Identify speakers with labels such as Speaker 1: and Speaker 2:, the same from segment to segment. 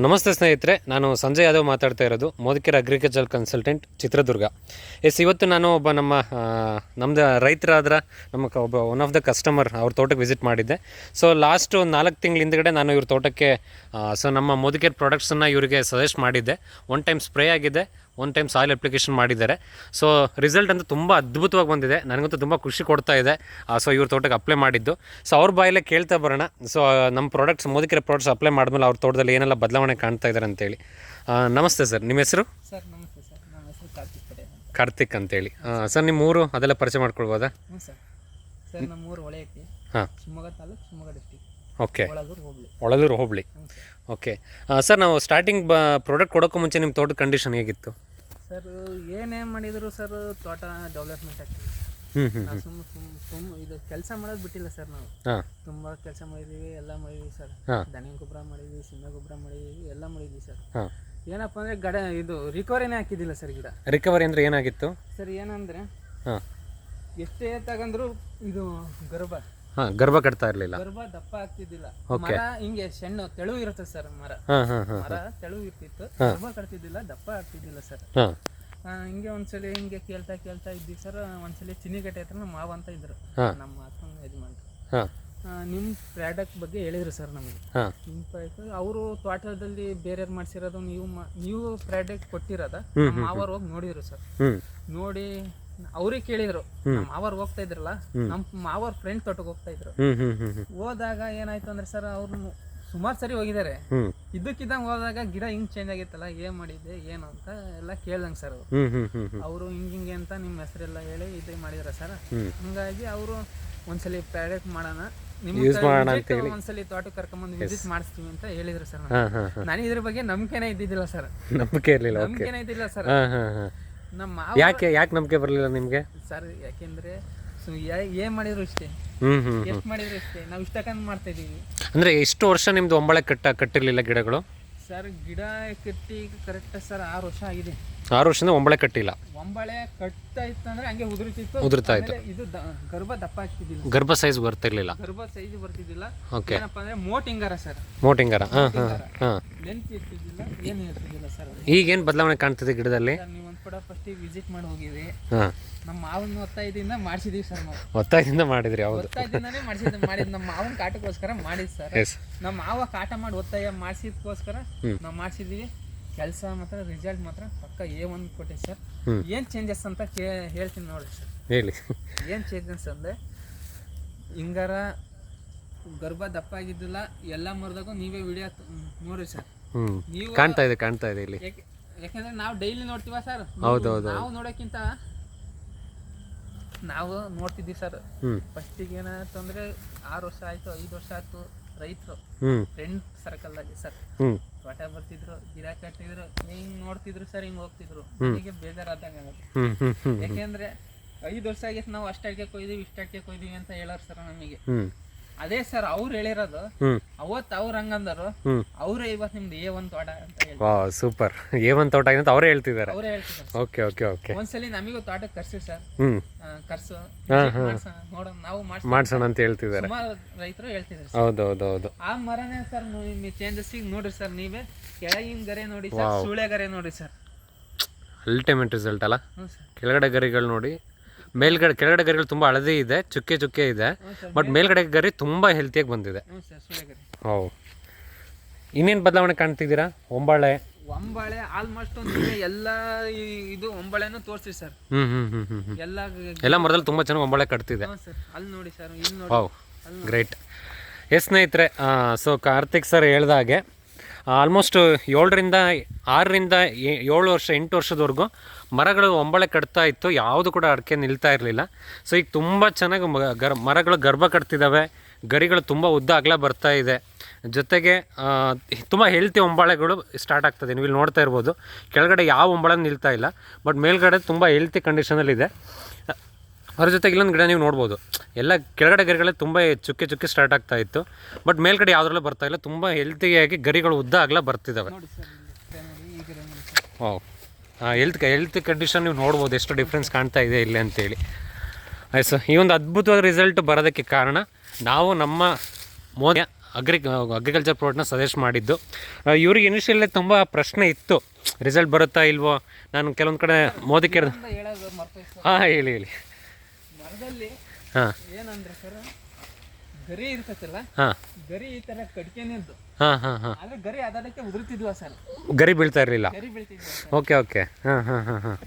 Speaker 1: ನಮಸ್ತೆ ಸ್ನೇಹಿತರೆ, ನಾನು ಸಂಜಯ್ ಯಾದವ್ ಮಾತಾಡ್ತಾ ಇರೋದು, ಮೋದಿಕೆರೆ ಅಗ್ರಿಕಲ್ಚರ್ ಕನ್ಸಲ್ಟೆಂಟ್, ಚಿತ್ರದುರ್ಗ. ಇವತ್ತು ನಾನು ಒಬ್ಬ ನಮ್ಮದು ರೈತರಾದ್ರ ಒಬ್ಬ ಒನ್ ಆಫ್ ದ ಕಸ್ಟಮರ್ ಅವ್ರ ತೋಟಕ್ಕೆ ವಿಸಿಟ್ ಮಾಡಿದ್ದೆ. ಸೊ ಲಾಸ್ಟ್ ಒಂದು 4 ತಿಂಗಳ ಹಿಂದ್ಗಡೆ ನಾನು ಇವ್ರ ತೋಟಕ್ಕೆ ನಮ್ಮ ಮೋದಿಕೆರೆ ಪ್ರಾಡಕ್ಟ್ಸನ್ನು ಇವರಿಗೆ ಸಜೆಸ್ಟ್ ಮಾಡಿದ್ದೆ. ಒನ್ ಟೈಮ್ ಸ್ಪ್ರೇ ಆಗಿದೆ, ಒನ್ ಟೈಮ್ ಸಾಯಿಲ್ ಅಪ್ಲಿಕೇಶನ್ ಮಾಡಿದ್ದಾರೆ. ಸೊ ರಿಸಲ್ಟ್ ಅಂತೂ ತುಂಬ ಅದ್ಭುತವಾಗಿ ಬಂದಿದೆ, ನನಗಂತೂ ತುಂಬ ಖುಷಿ ಕೊಡ್ತಾ ಇದೆ. ಸೊ ಇವ್ರ ತೋಟಕ್ಕೆ ಅಪ್ಲೈ ಮಾಡಿದ್ದು. ಸೊ ಅವ್ರ ಬಾಯಲ್ಲೇ ಕೇಳ್ತಾ ಬರೋಣ. ಸೊ ನಮ್ಮ ಪ್ರಾಡಕ್ಟ್ಸ್, ಮೋದಿಕೆರೆ ಪ್ರಾಡಕ್ಟ್ಸ್ ಅಪ್ಲೈ ಮಾಡಿದ್ಮೇಲೆ ಅವ್ರ ತೋಟದಲ್ಲಿ ಏನೆಲ್ಲ ಬದಲಾವಣೆ ಕಾಣ್ತಾ ಇದ್ದಾರೆ ಅಂತೇಳಿ. ನಮಸ್ತೆ ಸರ್, ನಿಮ್ಮ ಹೆಸರು?
Speaker 2: ಸರ್ ನಮಸ್ತೆ ಸರ್, ನಮ್ಮ ಹೆಸರು
Speaker 1: ಕಾರ್ತಿಕ್ ಅಂತೇಳಿ. ಸರ್ ನಿಮ್ಮ ಊರು ಅದೆಲ್ಲ ಪರಿಚಯ ಮಾಡ್ಕೊಳ್ಬೋದಾ?
Speaker 2: ಹ್ಞೂ ಸರ್ ನಮ್ಮ ಊರು ಹೊಳೆಯಟ್ಟಿ, ಶಿವಮೊಗ್ಗ ತಾಲೂಕು, ಶಿವಮೊಗ್ಗ ಡಿಸ್ಟಿಕ್.
Speaker 1: ಓಕೆ,
Speaker 2: ಒಳಲೂರು
Speaker 1: ಹೋಬಳಿ. ಓಕೆ ಸರ್, ನಾವು ಸ್ಟಾರ್ಟಿಂಗ್ ಪ್ರಾಡಕ್ಟ್ ಕೊಡೋಕ್ಕೂ ಮುಂಚೆ ನಿಮ್ಮ ತೋಟದ ಕಂಡೀಷನ್ ಹೇಗಿತ್ತು
Speaker 2: ಸರ್? ಏನೇನು ಮಾಡಿದ್ರು ಸರ್, ತೋಟ ಡೆವಲಪ್ಮೆಂಟ್ ಆಗ್ತದೆ. ಇದು ಕೆಲಸ ಮಾಡೋದು ಬಿಟ್ಟಿಲ್ಲ ಸರ್. ನಾವು ತುಂಬ ಕೆಲಸ ಮಾಡಿದ್ದೀವಿ, ಎಲ್ಲ ಮಾಡಿದ್ದೀವಿ ಸರ್. ದನಿ ಗೊಬ್ಬರ ಮಾಡಿದ್ವಿ, ಸಿಮೆ ಗೊಬ್ಬರ ಮಾಡಿದ್ದೀವಿ, ಎಲ್ಲ ಮಾಡಿದ್ವಿ ಸರ್. ಏನಪ್ಪ ಅಂದರೆ ಇದು ರಿಕವರಿನೇ ಹಾಕಿದ್ದಿಲ್ಲ ಸರ್. ಗಿಡ
Speaker 1: ರಿಕವರಿ ಅಂದರೆ ಏನಾಗಿತ್ತು
Speaker 2: ಸರ್? ಏನಂದರೆ ಎಷ್ಟೇ ತಗಂದ್ರು ಇದು
Speaker 1: ಗರ್ಭ ಕಟ್ತಾ ಇರಲಿಲ್ಲ,
Speaker 2: ಗರ್ಭ ದಪ್ಪ ಆಗ್ತಿದ್ದಿಲ್ಲ. ಮರ ಹಿಂಗೆ ಸಣ್ಣ ತೆಳು ಇರುತ್ತೆ ಸರ್. ಮರ ತೆಳು ಇರ್ತಿತ್ತು, ಗರ್ಭ ಕಟ್ತಿದ್ದಿಲ್ಲ, ದಪ್ಪ ಆಗ್ತಿದ್ದಿಲ್ಲ ಸರ್. ಹಿಂಗೆ ಒಂದ್ಸಲಿ ಹಿಂಗೆ ಕೇಳ್ತಾ ಇದ್ವಿ ಸರ್. ಒಂದ್ಸಲಿ ಚಿನ್ನಿಗಟ್ಟೆ ಹತ್ರ ನಮ್ಮ ಮಾವ ಅಂತ ಇದ್ರು, ನಮ್ಮ ಅಕ್ಕನ ಯಜಮಾನ್ರು. ನಿಮ್ಮ ಪ್ರಾಡಕ್ಟ್ ಬಗ್ಗೆ ಹೇಳಿದ್ರು ಸರ್ ನಮಗೆ. ನಿಮ್ಮ ಪ್ರಾಡಕ್ಟ್ ಅವರು ತೋಟದಲ್ಲಿ ಬೇರೆಯವ್ರು ಮಾಡಿಸಿರೋದು, ನೀವು ಪ್ರಾಡಕ್ಟ್ ಕೊಟ್ಟಿರೋದ ನಮ್ಮ ಮಾವರು ಹೋಗಿ ನೋಡಿದ್ರು ಸರ್. ನೋಡಿ ಅವ್ರಿಗೆ ಕೇಳಿದ್ರು, ನಮ್ಮ ಮಾವರು ಹೋಗ್ತಾ ಇದ್ರಲ್ಲ, ನಮ್ಮ ಮಾವರ್ ಫ್ರೆಂಡ್ ತೋಟಕ್ಕೆ ಹೋಗ್ತಾ ಇದ್ರು. ಹೋದಾಗ ಏನಾಯ್ತು ಅಂದ್ರೆ ಸರ್, ಅವ್ರು ಸುಮಾರು ಸರಿ ಹೋಗಿದ್ದಾರೆ. ಇದ್ದಕ್ಕಿದ್ದಂಗೆ ಹೋದಾಗ ಗಿಡ ಹಿಂಗ್ ಚೇಂಜ್ ಆಗಿತ್ತಲ್ಲ, ಏನ್ ಮಾಡಿದ್ದೆ ಏನು ಅಂತ ಎಲ್ಲ ಕೇಳ್ದಂಗೆ ಸರ್. ಅವರು ಹಿಂಗೆ ಅಂತ ನಿಮ್ಮ ಹೆಸರೆಲ್ಲ ಹೇಳಿ ಇದೇ ಮಾಡಿದ್ರ ಸರ್. ಹಂಗಾಗಿ ಅವರು ಒಂದ್ಸಲಿ ಪ್ರಾಡಕ್ಟ್ ಮಾಡೋಣ, ಒಂದ್ಸಲಿ ತೋಟಕ್ಕೆ ಕರ್ಕೊಂಬಂದು ವಿಸಿಟ್ ಮಾಡಿಸ್ತೀವಿ ಅಂತ ಹೇಳಿದ್ರು ಸರ್. ನನಗೆ ಇದ್ರ ಬಗ್ಗೆ ನಂಬಿಕೆನೇ ಇದ್ದಿದ್ದಿಲ್ಲ ಸರ್. ನಂಬಿಕೆನೇ ಇದ್ದಿಲ್ಲ ಸರ್. ನಮ್ಮ
Speaker 1: ಯಾಕೆ ನಂಬಿಕೆ ಬರಲಿಲ್ಲ ನಿಮ್ಗೆ
Speaker 2: ಸರ್? ಯಾಕೆಂದ್ರೆ ಏನ್ ಮಾಡಿದ್ರು ಇಷ್ಟೇ, ಎಷ್ಟು ಮಾಡಿದ್ರು ಇಷ್ಟೇ, ನಾವು ಇಷ್ಟಕ್ಕಂತ ಮಾಡ್ತಾ ಇದೀವಿ.
Speaker 1: ಅಂದ್ರೆ ಎಷ್ಟು ವರ್ಷ ನಿಮ್ದು ಒಂಬಳೆ ಕಟ್ಟಿರ್ಲಿಲ್ಲ ಗಿಡಗಳು
Speaker 2: ಸರ್? ಗಿಡ ಕಟ್ಟಿ ಕರೆಕ್ಟ್ ಸರ್ 6 ವರ್ಷ ಆಗಿದೆ.
Speaker 1: 6 ವರ್ಷದಿಂದ ಒಂಬಳೆ ಕಟ್ಟಿಲ್ಲ.
Speaker 2: ಒಂಬಳೆ ಕಟ್ತಾ ಇತ್ತು ಅಂದ್ರೆ ಹಂಗೆ
Speaker 1: ಉದುರ್ತಾ ಇತ್ತು.
Speaker 2: ಇದು ಗರ್ಭ ದಪ್ಪ ಆಗ್ತಿದ್ದಿಲ್ಲ,
Speaker 1: ಗರ್ಭ ಸೈಜ್ ಬರ್ತಿರ್ಲಿಲ್ಲ.
Speaker 2: ಗರ್ಭ ಸೈಜ್ ಬರ್ತಿದ್ದಿಲ್ಲ. ಏನಪ್ಪಾ ಅಂದ್ರೆ ಮೋಟಿಂಗಾರ ಸರ್,
Speaker 1: ಮೋಟಿಂಗಾರ.
Speaker 2: ಲೆಂತ್ ಇರ್ತಿದ್ದಿಲ್ಲ, ಏನು ಇರ್ತಿದ್ದಿಲ್ಲ ಸರ್.
Speaker 1: ಈಗೇನ್ ಬದಲಾವಣೆ ಕಾಣ್ತಿದೆ ಗಿಡದಲ್ಲಿ?
Speaker 2: ನೀವು ಒಂದ್ ಕೂಡ ಫಸ್ಟ್ ವಿಸಿಟ್ ಮಾಡಿ ಹೋಗಿವಿ. ನಮ್ಮ ಮಾವನ ಒತ್ತಾಯದಿಂದ ಮಾಡಿಸಿದೀವಿ ಸರ್. ನಾವು
Speaker 1: ಒತ್ತಾಯದಿಂದ ಮಾಡಿದ್ರಿ? ಹೌದು,
Speaker 2: ಒತ್ತಾಯದಿಂದಾನೇ ಮಾಡಿದ್. ನಮ್ಮ ಮಾವನ ಕಾಟಕ್ಕೋಸ್ಕರ ಮಾಡಿದ್ ಸರ್. ನಮ್ಮ ಮಾವ ಕಾಟ ಮಾಡಿ ಒತ್ತಾಯ ಮಾಡಿಸಿದಕ್ಕೋಸ್ಕರ ನಾವು ಮಾಡಿಸಿದೀವಿ. ಕೆಲಸ ಮಾತ್ರ, ರಿಸಲ್ಟ್ ಮಾತ್ರ ಪಕ್ಕ A1 ಕೊಟ್ಟೆ ಸರ್. ಏನ್ ಚೇಂಜಸ್ ಅಂತ ಹೇಳ್ತೀನಿ ನೋಡ್ರಿ ಸರ್.
Speaker 1: ಹೇಳಿ.
Speaker 2: ಏನ್ ಚೇಂಜಸ್ ಅಂದ್ರೆ, ಹಿಂಗಾರ ಗರ್ಭ ದಪ್ಪ ಆಗಿದ್ದಿಲ್ಲ, ಎಲ್ಲ ಮರದಾಗೂ ನೀವೇ ವಿಡಿಯೋ ನೋಡ್ರಿ ಸರ್.
Speaker 1: ನೀವು ಕಾಣ್ತಾ ಇದೆ ಇಲ್ಲಿ.
Speaker 2: ಯಾಕಂದ್ರೆ ನಾವು ಡೈಲಿ ನೋಡ್ತೀವ ಸರ್. ನಾವು ನೋಡೋಕ್ಕಿಂತ ನಾವು ನೋಡ್ತಿದ್ವಿ ಸರ್. ಫಸ್ಟಿಗೆ ಏನಾಯ್ತಂದ್ರೆ 6 ವರ್ಷ ಆಯ್ತು, 5 ವರ್ಷ ಆಯ್ತು, ರೈತರು ಫ್ರೆಂಡ್ ಸರ್ಕಲ್ ಅಲ್ಲಿ ಸರ್ ತೋಟ ಬರ್ತಿದ್ರು, ಗಿಡ ಕಟ್ಟಿದ್ರು, ಹಿಂಗ್ ನೋಡ್ತಿದ್ರು ಸರ್, ಹಿಂಗ್ ಹೋಗ್ತಿದ್ರು. ನನಗೆ ಬೇಜಾರಾದಾಗ ಆಗುತ್ತೆ. ಯಾಕೆಂದ್ರೆ 5 ವರ್ಷ ಆಗಿತ್ತು, ನಾವು ಅಷ್ಟಕ್ಕೆ ಕೊಯ್ದೀವಿ, ಇಷ್ಟಕ್ಕೆ ಕೊಯ್ದೀವಿ ಅಂತ ಹೇಳೋರು ಸರ್ ನಮಗೆ. ಅದೇ ಸರ್ ಅವ್ರು ಹೇಳಿರೋದು, ಅವತ್ತು ಅವ್ರು ಹಂಗಂದರು, ಅವರೇ ಇವತ್ತು ನಿಮ್ದು A1 ತೋಟ ಅಂತ ಹೇಳಿ.
Speaker 1: ಸೂಪರ್, A1 ತೋಟ ಅಂತ ಅವರೇ ಹೇಳ್ತಿದ್ದಾರೆ. Okay okay okay.
Speaker 2: ಒಂದ್ಸಲಿ ನಮಗೂ ತೋಟಕ್ಕೆ ಕರ್ಸಿ ಸರ್, ಕರ್ಸು ನೋಡೋಣ, ನಾವು
Speaker 1: ಮಾಡ್ಸೋಣ ಅಂತ ಹೇಳ್ತಿದ್ದಾರೆ.
Speaker 2: ಸುಮಾರು ರೈತರು ಹೇಳ್ತಿದ್ದಾರೆ.
Speaker 1: ಹೌದೌದು.
Speaker 2: ಆ ಮರನೇ ಸರ್ ಚೇಂಜಸ್ ನೋಡ್ರಿ ಸರ್. ನೀವೇ ಕೆಳಗಿನ ಗರೆ ನೋಡಿ ಸರ್, ಸುಳೆ ಗರೆ ನೋಡಿ ಸರ್,
Speaker 1: ಅಲ್ಟಿಮೇಟ್ ರಿಸಲ್ಟ್ ಅಲ್ಲ. ಕೆಳಗಡೆ ಗರಿಗಳು ನೋಡಿ, ಕೆಳಗಡೆ ಗರಿಗಳು ತುಂಬಾ ಹಳದಿ ಇದೆ, ಚುಕ್ಕೆ ಇದೆ, ಬಟ್ ಮೇಲ್ಗಡೆ ಗರಿ ತುಂಬಾ ಹೆಲ್ತಿಯಾಗಿ ಬಂದಿದೆ. ಇನ್ನೇನು ಬದಲಾವಣೆ ಕಾಣ್ತಿದ್ದೀರಾ? ಒಂಬಳೆ
Speaker 2: ಆಲ್ಮೋಸ್ಟ್ ಎಲ್ಲ ಇದು ಒಂಬಳೆನೂ ತೋರಿಸಿ ಸರ್.
Speaker 1: ಎಲ್ಲ ಮರದಲ್ಲಿ ತುಂಬಾ ಚೆನ್ನಾಗಿ ಒಂಬಳೆ ಕಟ್ತಿದೆ.
Speaker 2: ಅಲ್ಲಿ ನೋಡಿ ಸರ್,
Speaker 1: ಗ್ರೇಟ್. ಸ್ನೇಹಿತರೆ, ಸೊ ಕಾರ್ತಿಕ್ ಸರ್ ಹೇಳ್ದಾಗೆ ಆಲ್ಮೋಸ್ಟ್ 6ರಿಂದ 7 ವರ್ಷ 8 ವರ್ಷದವರೆಗೂ ಮರಗಳು ಒಂಬಳೆ ಕಟ್ತಾ ಇತ್ತು, ಯಾವುದು ಕೂಡ ಅಡಿಕೆ ನಿಲ್ತಾ ಇರಲಿಲ್ಲ. ಸೊ ಈಗ ತುಂಬ ಚೆನ್ನಾಗಿ ಮರಗಳು ಗರ್ಭ ಕಟ್ತಿದ್ದಾವೆ, ಗರಿಗಳು ತುಂಬ ಉದ್ದ ಅಗಲ ಬರ್ತಾ ಇದೆ, ಜೊತೆಗೆ ತುಂಬ ಹೆಲ್ತಿ ಒಂಬಳೆಗಳು ಸ್ಟಾರ್ಟ್ ಆಗ್ತದೆ. ನೀವು ಇಲ್ಲಿ ನೋಡ್ತಾ ಇರ್ಬೋದು, ಕೆಳಗಡೆ ಯಾವ ಒಂಬಳೆ ನಿಲ್ತಾ ಇಲ್ಲ, ಬಟ್ ಮೇಲ್ಗಡೆ ತುಂಬ ಹೆಲ್ತಿ ಕಂಡೀಷನಲ್ಲಿದೆ. ಅದ್ರ ಜೊತೆಗೆ ಇಲ್ಲೊಂದು ಗಿಡ ನೀವು ನೋಡ್ಬೋದು, ಎಲ್ಲ ಕೆಳಗಡೆ ಗರಿಗಳೇ ತುಂಬ ಚುಕ್ಕೆ ಸ್ಟಾರ್ಟ್ ಆಗ್ತಾ ಇತ್ತು, ಬಟ್ ಮೇಲ್ಗಡೆ ಯಾವುದ್ರಲ್ಲೂ ಬರ್ತಾ ಇಲ್ಲ, ತುಂಬ ಹೆಲ್ತಿಯಾಗಿ ಗರಿಗಳು ಉದ್ದ ಆಗಲ ಬರ್ತಿದ್ದಾವೆ. ಹೆಲ್ತ್ ಕಂಡೀಷನ್ ನೀವು ನೋಡ್ಬೋದು, ಎಷ್ಟು ಡಿಫ್ರೆನ್ಸ್ ಕಾಣ್ತಾ ಇದೆ ಇಲ್ಲಿ ಅಂತೇಳಿ. ಆಯ್ತು ಸರ್, ಈ ಒಂದು ಅದ್ಭುತವಾದ ರಿಸಲ್ಟ್ ಬರೋದಕ್ಕೆ ಕಾರಣ ನಾವು ನಮ್ಮ ಅಗ್ರಿಕಲ್ಚರ್ ಪ್ರಾಡಕ್ಟ್ನ ಸಜೆಸ್ಟ್ ಮಾಡಿದ್ದು. ಇವ್ರಿಗೆ ಇನಿಷಿಯಲ್ಲೇ ತುಂಬ ಪ್ರಶ್ನೆ ಇತ್ತು, ರಿಸಲ್ಟ್ ಬರುತ್ತಾ ಇಲ್ವೋ. ನಾನು ಕೆಲವೊಂದು ಕಡೆ ಮೋದಿ ಕೇರ್
Speaker 2: ಹೇಳೋದು ಮರ್ತೋಯ್ತು ಸರ್.
Speaker 1: ಹಾಂ ಹೇಳಿ
Speaker 2: ಮರದಲ್ಲಿ
Speaker 1: ಹಾಂ
Speaker 2: ಏನಂದ್ರೆ ಸರ್, ಗರಿ ಇರ್ತೈತಲ್ಲ,
Speaker 1: ಹಾಂ
Speaker 2: ಗರಿ ಈ ತರ ಕಡ್ಕೆನಿದ್ದು,
Speaker 1: ಹಾಂ ಹಾಂ ಹಾಂ
Speaker 2: ಆದ್ರೆ ಗರಿ ಅದಕ್ಕೆ ಉದುರ್ತಿದ್ವಾ ಸರ್,
Speaker 1: ಗರಿ ಬೀಳ್ತಾ ಇರಲಿಲ್ಲ.
Speaker 2: ಗರಿ ಬೀಳ್ತಿದ್ವಾ ಸರ್.
Speaker 1: ಓಕೆ ಹಾಂ ಹಾಂ ಹಾಂ ಹಾಂ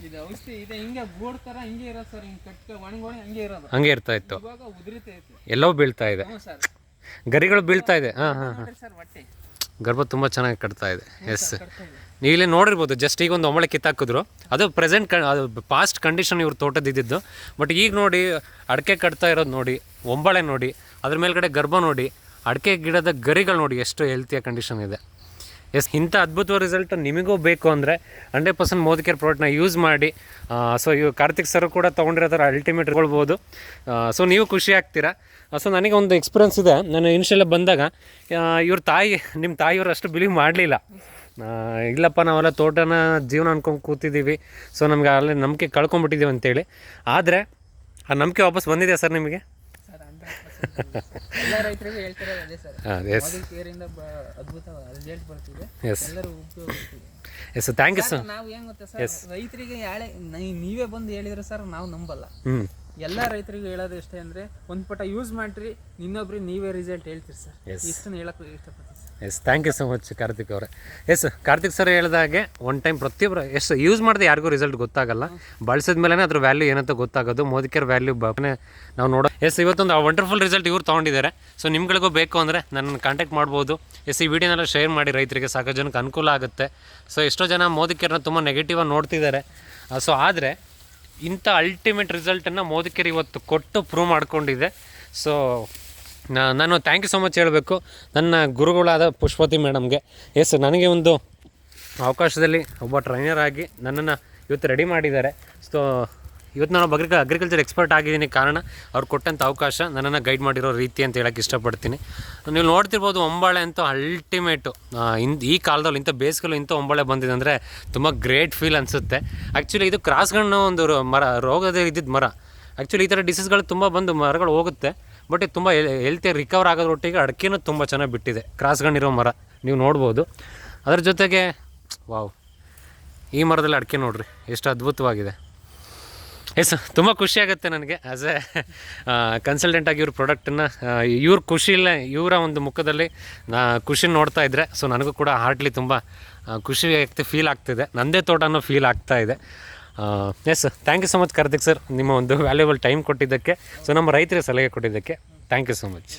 Speaker 2: ಇದು ಔಷಧಿ ಇದೆ, ಹಿಂಗೆ ಗೋಡ್ ತರ ಹಿಂಗೆ ಇರೋದು ಸರ್, ಹಿಂಗೆ ಕಟ್ಕೆ ಒಣಗೋಣಿ ಹಂಗೆ ಇರೋದು.
Speaker 1: ಹಂಗೆ ಇರ್ತಾ ಇತ್ತು,
Speaker 2: ಇವಾಗ ಉದುರಿತೈತಿ.
Speaker 1: ಎಲ್ಲವೂ ಬೀಳ್ತಾ ಇದೆ,
Speaker 2: ಹ್ಞೂ ಸರ್.
Speaker 1: ಗರಿಗಳು ಬೀಳ್ತಾ ಇದೆ. ಹಾಂ ಹಾಂ ಹಾಂ
Speaker 2: ನೋಡ್ರಿ ಸರ್, ಹೊಟ್ಟೆ
Speaker 1: ಗರ್ಭ ತುಂಬ ಚೆನ್ನಾಗಿ ಕಟ್ತಾ ಇದೆ. ಎಸ್,
Speaker 2: ಕಟ್ತಾ ಇದೆ.
Speaker 1: ನೀವು ಇಲ್ಲಿ ನೋಡಿರ್ಬೋದು, ಜಸ್ಟ್ ಈಗ ಒಂದು ಒಮ್ಮಳೆ ಕಿತ್ತಾಕಿದ್ರು. ಅದು ಪ್ರೆಸೆಂಟ್ ಅದು ಪಾಸ್ಟ್ ಕಂಡೀಷನ್ ಇವ್ರು ತೋಟದಿದ್ದು. ಬಟ್ ಈಗ ನೋಡಿ ಅಡಿಕೆ ಕಟ್ತಾ ಇರೋದು ನೋಡಿ, ಒಂಬಳೆ ನೋಡಿ, ಅದ್ರ ಮೇಲ್ಗಡೆ ಗರ್ಭ ನೋಡಿ, ಅಡಿಕೆ ಗಿಡದ ಗರಿಗಳು ನೋಡಿ ಎಷ್ಟು ಹೆಲ್ತಿಯ ಕಂಡೀಷನ್ ಇದೆ. ಎಸ್, ಇಂಥ ಅದ್ಭುತವಾದ ರಿಸಲ್ಟ್ ನಿಮಗೂ ಬೇಕು ಅಂದರೆ 100% ಮೋದಿ ಕೇರ್ ಪ್ರಾಡಕ್ಟ್ನ ಯೂಸ್ ಮಾಡಿ. ಸೊ ಇವು ಕಾರ್ತಿಕ್ ಸರ್ ಕೂಡ ತೊಗೊಂಡಿರೋ ಥರ ಅಲ್ಟಿಮೇಟ್ ಇಟ್ಕೊಳ್ಬೋದು. ಸೊ ನೀವು ಖುಷಿ ಆಗ್ತೀರಾ. ಸೊ ನನಗೆ ಒಂದು ಎಕ್ಸ್ಪೀರಿಯನ್ಸ್ ಇದೆ. ನಾನು ಇನಿಷಿಯಲ್ ಬಂದಾಗ ಇವ್ರ ನಿಮ್ಮ ತಾಯಿಯವರು ಅಷ್ಟು ಬಿಲೀವ್ ಮಾಡಲಿಲ್ಲ. ಇಲ್ಲಪ್ಪ ನಾವೆಲ್ಲ ತೋಟನ ಜೀವನ ಅನ್ಕೊಂಡು ಕೂತಿದ್ದೀವಿ, ಸೊ ನಮ್ಗೆ ಅಲ್ಲಿ ನಂಬಿಕೆ ಕಳ್ಕೊಂಬಿಟ್ಟಿದ್ದೀವಿ ಅಂತೇಳಿ. ಆದರೆ ಆ ನಂಬಿಕೆ ವಾಪಸ್ ಬಂದಿದೆ ಸರ್ ನಿಮಗೆ?
Speaker 2: ಸರ್ 100% ಎಲ್ಲ ರೈತರಿಗೂ ಹೇಳ್ತಿರೋದು ಅದೇ ಸರ್, ಮೋದಿ ಕೇರಿಂದ ಅದ್ಭುತ ರಿಸಲ್ಟ್ ಬರ್ತಿದೆ, ಎಲ್ಲರೂ ಉಪಯೋಗಿಸ್ತಿದೆ.
Speaker 1: Yes, thank you sir.
Speaker 2: ನಾವು ಹೆಂಗ್ ಗೊತ್ತಾ ಸರ್, ರೈತರಿಗೆ ನೀವೇ ಬಂದು ಹೇಳಿದ್ರೆ ಸರ್ ನಾವು ನಂಬಲ್ಲ. ಎಲ್ಲ ರೈತರಿಗೂ ಹೇಳೋದು ಎಷ್ಟೇ ಅಂದರೆ, ಒಂದು ಪಟ ಯೂಸ್ ಮಾಡಿರಿ, ಇನ್ನೊಬ್ರಿಗೆ ನೀವೇ ರಿಸಲ್ಟ್ ಹೇಳ್ತೀರಿ ಸರ್. ಇಷ್ಟನ್ನು ಹೇಳಕ್ಕೆ ಇಷ್ಟಪಡ್ತೀನಿ sir.
Speaker 1: Yes, thank you so much Karthik ಅವರೇ. ಎಸ್, ಕಾರ್ತಿಕ್ ಸರ್ ಹೇಳಿದಾಗೆ ಒನ್ ಟೈಮ್ ಪ್ರತಿಯೊಬ್ಬರು ಎಷ್ಟು ಯೂಸ್ ಮಾಡಿದೆ ಯಾರಿಗೂ ರಿಸಲ್ಟ್ ಗೊತ್ತಾಗಲ್ಲ, ಬಳಸಿದ ಮೇಲೆ ಅದ್ರ ವ್ಯಾಲ್ಯೂ ಏನಂತ ಗೊತ್ತಾಗೋದು. ಮೋದಿ ಕೇರ್ ವ್ಯಾಲ್ಯೂ ನಾವು ನೋಡೋ. ಎಸ್, ಇವತ್ತೊಂದು ವಂಡರ್ಫುಲ್ ರಿಸಲ್ಟ್ ಇವ್ರು ತೊಗೊಂಡಿದ್ದಾರೆ. ಸೊ ನಿಮ್ಗಳಿಗೂ ಬೇಕು ಅಂದರೆ ನನ್ನನ್ನು ಕಾಂಟ್ಯಾಕ್ಟ್ ಮಾಡ್ಬೋದು. ಎಸ್, ಈ ವಿಡಿಯೋನೆಲ್ಲ ಶೇರ್ ಮಾಡಿ, ರೈತರಿಗೆ ಸಾಕಷ್ಟು ಜನಕ್ಕೆ ಅನುಕೂಲ ಆಗುತ್ತೆ. ಸೊ ಎಷ್ಟೋ ಜನ ಮೋದಿ ಕೇರ್ನ ತುಂಬ ನೆಗೆಟಿವ್ ಆಗಿ ನೋಡ್ತಿದ್ದಾರೆ. ಸೊ ಆದರೆ ಇಂಥ ಅಲ್ಟಿಮೇಟ್ ರಿಸಲ್ಟನ್ನು ಮೋದಿ ಕೇರ್ ಇವತ್ತು ಕೊಟ್ಟು ಪ್ರೂವ್ ಮಾಡ್ಕೊಂಡಿದೆ. ಸೊ ನಾನು ಥ್ಯಾಂಕ್ ಯು ಸೊ ಮಚ್ ಹೇಳಬೇಕು ನನ್ನ ಗುರುಗಳಾದ ಪುಷ್ಪವತಿ ಮೇಡಮ್ಗೆ. ಎಸ್, ನನಗೆ ಒಂದು ಅವಕಾಶದಲ್ಲಿ ಒಬ್ಬ ಟ್ರೈನರ್ ಆಗಿ ನನ್ನನ್ನು ಇವತ್ತು ರೆಡಿ ಮಾಡಿದ್ದಾರೆ. ಸೊ ಇವತ್ತು ನಾನು ಅಗ್ರಿಕಲ್ಚರ್ ಎಕ್ಸ್ಪರ್ಟ್ ಆಗಿದ್ದೀನಿ ಕಾರಣ ಅವ್ರು ಕೊಟ್ಟಂಥ ಅವಕಾಶ, ನನ್ನನ್ನು ಗೈಡ್ ಮಾಡಿರೋ ರೀತಿ ಅಂತ ಹೇಳೋಕ್ಕೆ ಇಷ್ಟಪಡ್ತೀನಿ. ನೀವು ನೋಡ್ತಿರ್ಬೋದು, ಒಂಬಾಳೆ ಅಂತೂ ಅಲ್ಟಿಮೇಟು. ಈ ಕಾಲದಲ್ಲಿ ಇಂಥ ಬೇಸಿಗೆಲ್ಲೂ ಇಂಥ ಒಂಬಾಳೆ ಬಂದಿದೆ ಅಂದರೆ ತುಂಬ ಗ್ರೇಟ್ ಫೀಲ್ ಅನಿಸುತ್ತೆ. ಆ್ಯಕ್ಚುಲಿ ಇದು ಕ್ರಾಸ್ಗಣ್ಣು ಒಂದು ಮರ, ರೋಗದ ಇದ್ದಿದ್ದು ಮರ. ಆ್ಯಕ್ಚುಲಿ ಈ ಥರ ಡಿಸೀಸ್ಗಳು ತುಂಬ ಬಂದು ಮರಗಳು ಹೋಗುತ್ತೆ, ಬಟ್ ಇದು ತುಂಬ ಹೆಲ್ತಿಯಾಗಿ ರಿಕವರ್ ಆಗೋದ್ರೊಟ್ಟಿಗೆ ಅಡಿಕೆನೂ ತುಂಬ ಚೆನ್ನಾಗಿ ಬಿಟ್ಟಿದೆ. ಕ್ರಾಸ್ಗಣ್ಣಿರೋ ಮರ ನೀವು ನೋಡ್ಬೋದು. ಅದ್ರ ಜೊತೆಗೆ ವಾವ್, ಈ ಮರದಲ್ಲಿ ಅಡಿಕೆ ನೋಡ್ರಿ ಎಷ್ಟು ಅದ್ಭುತವಾಗಿದೆ. ಎಸ್, ತುಂಬ ಖುಷಿಯಾಗುತ್ತೆ ನನಗೆ ಆ್ಯಸ್ ಎ ಕನ್ಸಲ್ಟೆಂಟಾಗಿ ಇವ್ರ ಪ್ರಾಡಕ್ಟನ್ನು ಇವ್ರ ಖುಷಿಯಲ್ಲೇ, ಇವರ ಒಂದು ಮುಖದಲ್ಲಿ ಖುಷಿ ನೋಡ್ತಾ ಇದ್ದರೆ, ಸೊ ನನಗೂ ಕೂಡ ಹಾರ್ಟ್ಲಿ ತುಂಬ ಖುಷಿ ಫೀಲ್ ಆಗ್ತಿದೆ. ನನ್ನದೇ ತೋಟ ಅನ್ನೋ ಫೀಲ್ ಆಗ್ತಾ ಇದೆ. Yes, thank you so much Karthik sir, ನಿಮ್ಮ ಒಂದು ವ್ಯಾಲ್ಯೂಬಲ್ ಟೈಮ್ ಕೊಟ್ಟಿದ್ದಕ್ಕೆ, ಸೊ ನಮ್ಮ ರೈತರಿಗೆ ಸಲಹೆ ಕೊಟ್ಟಿದ್ದಕ್ಕೆ ಥ್ಯಾಂಕ್ ಯು ಸೊ ಮಚ್.